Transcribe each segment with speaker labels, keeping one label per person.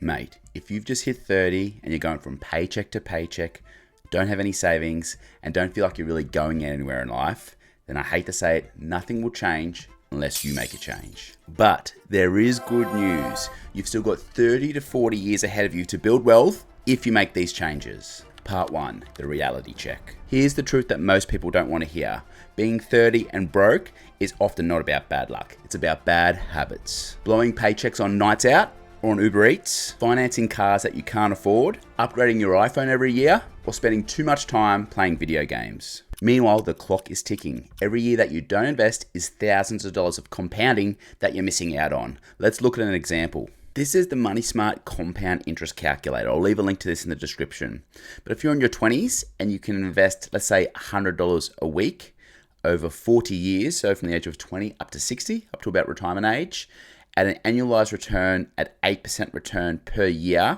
Speaker 1: Mate, if you've just hit 30 and you're going from paycheck to paycheck, don't have any savings, and don't feel like you're really going anywhere in life, then I hate to say it, nothing will change unless you make a change. But there is good news. You've still got 30 to 40 years ahead of you to build wealth if you make these changes. Part 1, the reality check. Here's the truth that most people don't want to hear. Being 30 and broke is often not about bad luck. It's about bad habits. Blowing paychecks on nights out or on Uber Eats, financing cars that you can't afford, upgrading your iPhone every year, or spending too much time playing video games. Meanwhile, the clock is ticking. Every year that you don't invest is thousands of dollars of compounding that you're missing out on. Let's look at an example. This is the Money Smart compound interest calculator. I'll leave a link to this in the description. But if you're in your 20s and you can invest, let's say $100 a week over 40 years, so from the age of 20 up to 60, up to about retirement age, at an annualized return at 8% return per year,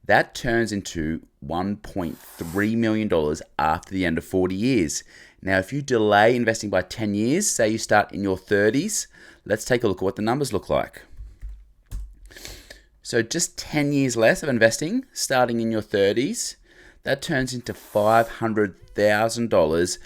Speaker 1: that turns into $1.3 million after the end of 40 years. Now, if you delay investing by 10 years, say you start in your 30s, let's take a look at what the numbers look like. So just 10 years less of investing, starting in your 30s, that turns into $500,000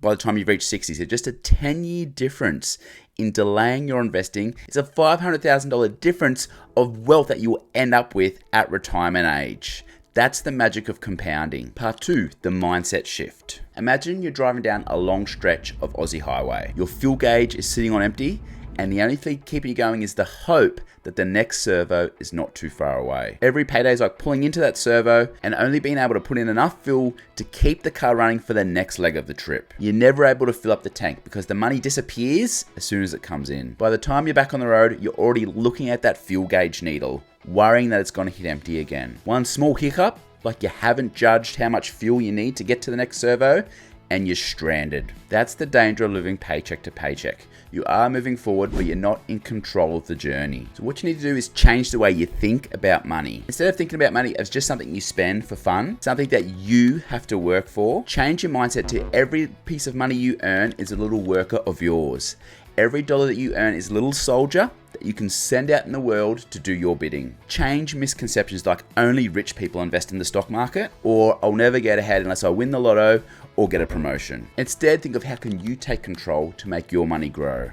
Speaker 1: by the time you've reached 60. So just a 10-year difference in delaying your investing is a $500,000 difference of wealth that you will end up with at retirement age. That's the magic of compounding. Part 2, the mindset shift. Imagine you're driving down a long stretch of Aussie highway. Your fuel gauge is sitting on empty, and the only thing keeping you going is the hope that the next servo is not too far away. Every payday is like pulling into that servo and only being able to put in enough fuel to keep the car running for the next leg of the trip. You're never able to fill up the tank because the money disappears as soon as it comes in. By the time you're back on the road, you're already looking at that fuel gauge needle, worrying that it's going to hit empty again. One small hiccup, like you haven't judged how much fuel you need to get to the next servo, and you're stranded. That's the danger of living paycheck to paycheck. You are moving forward, but you're not in control of the journey. So what you need to do is change the way you think about money. Instead of thinking about money as just something you spend for fun, something that you have to work for, change your mindset to every piece of money you earn is a little worker of yours. Every dollar that you earn is a little soldier that you can send out in the world to do your bidding. Change misconceptions like only rich people invest in the stock market, or I'll never get ahead unless I win the lotto or get a promotion. Instead, think of how can you take control to make your money grow.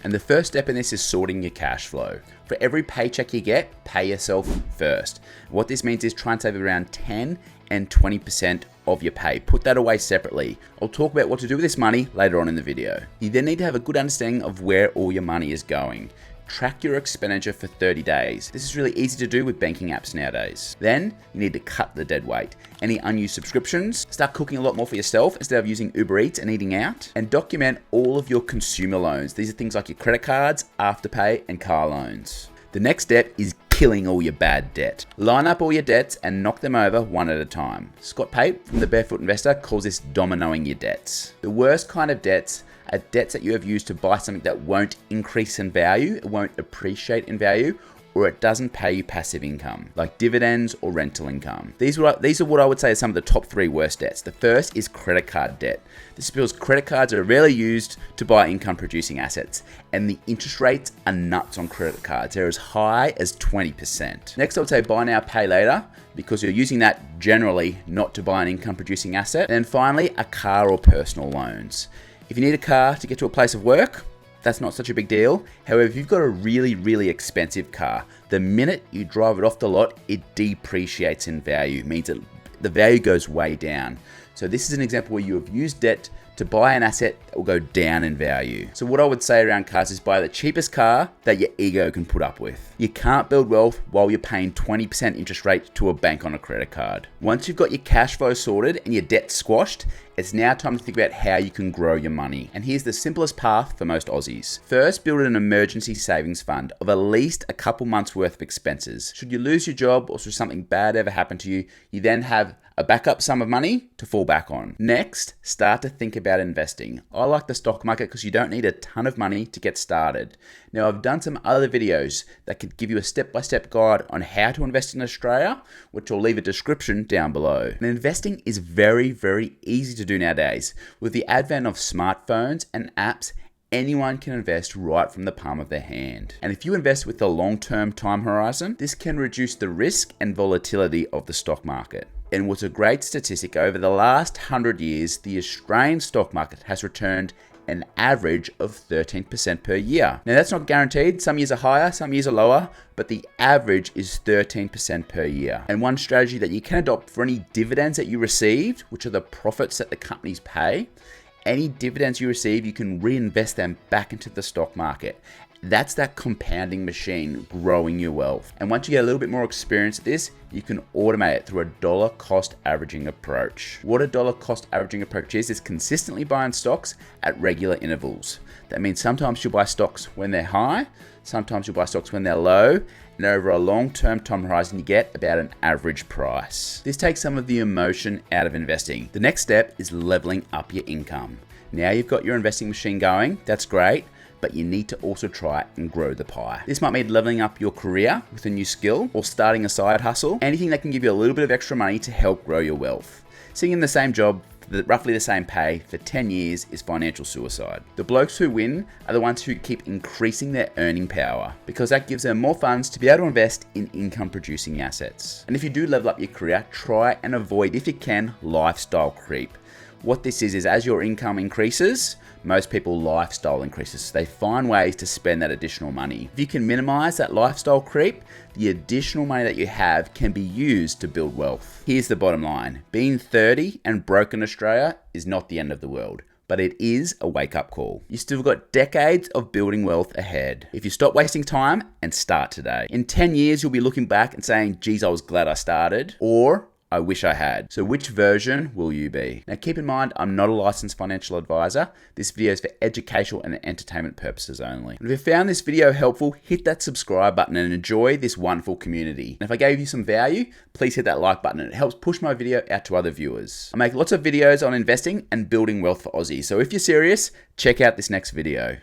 Speaker 1: And the first step in this is sorting your cash flow. For every paycheck you get, pay yourself first. What this means is try and save around 10 and 20% of your pay. Put that away separately. I'll talk about what to do with this money later on in the video. You then need to have a good understanding of where all your money is going. Track your expenditure for 30 days. This is really easy to do with banking apps nowadays. Then you need to cut the dead weight. Any unused subscriptions, start cooking a lot more for yourself instead of using Uber Eats and eating out, and document all of your consumer loans. These are things like your credit cards, Afterpay, and car loans. The next step is killing all your bad debt. Line up all your debts and knock them over one at a time. Scott Pape from The Barefoot Investor calls this dominoing your debts. The worst kind of debts are debts that you have used to buy something that won't increase in value, it won't appreciate in value, or it doesn't pay you passive income, like dividends or rental income. These are what I would say are some of the top 3 worst debts. The first is credit card debt. This is because credit cards are rarely used to buy income producing assets, and the interest rates are nuts on credit cards. They're as high as 20%. Next, I would say buy now, pay later, because you're using that generally not to buy an income producing asset. And then finally, a car or personal loans. If you need a car to get to a place of work, that's not such a big deal. However, if you've got a really, really expensive car, the minute you drive it off the lot, it depreciates in value. It means that the value goes way down. So this is an example where you have used debt to buy an asset that will go down in value. So what I would say around cars is buy the cheapest car that your ego can put up with. You can't build wealth while you're paying 20% interest rate to a bank on a credit card. Once you've got your cash flow sorted and your debt squashed, it's now time to think about how you can grow your money. And here's the simplest path for most Aussies. First, build an emergency savings fund of at least a couple months worth of expenses. Should you lose your job or should something bad ever happen to you, you then have a backup sum of money to fall back on. Next, start to think about investing. I like the stock market because you don't need a ton of money to get started. Now, I've done some other videos that could give you a step-by-step guide on how to invest in Australia, which I'll leave a description down below. And investing is very, very easy to do nowadays. With the advent of smartphones and apps, anyone can invest right from the palm of their hand. And if you invest with a long-term time horizon, this can reduce the risk and volatility of the stock market. And what's a great statistic, over the last 100 years, the Australian stock market has returned an average of 13% per year. Now that's not guaranteed, some years are higher, some years are lower, but the average is 13% per year. And one strategy that you can adopt for any dividends that you received, which are the profits that the companies pay, any dividends you receive, you can reinvest them back into the stock market. That's that compounding machine growing your wealth. And once you get a little bit more experience at this, you can automate it through a dollar cost averaging approach. What a dollar cost averaging approach is consistently buying stocks at regular intervals. That means sometimes you'll buy stocks when they're high, sometimes you'll buy stocks when they're low, and over a long-term time horizon, you get about an average price. This takes some of the emotion out of investing. The next step is leveling up your income. Now you've got your investing machine going, that's great, but you need to also try and grow the pie. This might mean leveling up your career with a new skill or starting a side hustle, anything that can give you a little bit of extra money to help grow your wealth. Sitting in the same job, roughly the same pay for 10 years is financial suicide. The blokes who win are the ones who keep increasing their earning power, because that gives them more funds to be able to invest in income producing assets. And if you do level up your career, try and avoid, if you can, lifestyle creep. What this is as your income increases, most people lifestyle increases. So they find ways to spend that additional money. If you can minimize that lifestyle creep, the additional money that you have can be used to build wealth. Here's the bottom line. Being 30 and broke in Australia is not the end of the world, but it is a wake-up call. You still got decades of building wealth ahead. If you stop wasting time and start today. In 10 years, you'll be looking back and saying, geez, I was glad I started, or I wish I had. So which version will you be? Now keep in mind, I'm not a licensed financial advisor. This video is for educational and entertainment purposes only. And if you found this video helpful, hit that subscribe button and enjoy this wonderful community. And if I gave you some value, please hit that like button. It helps push my video out to other viewers. I make lots of videos on investing and building wealth for Aussies. So if you're serious, check out this next video.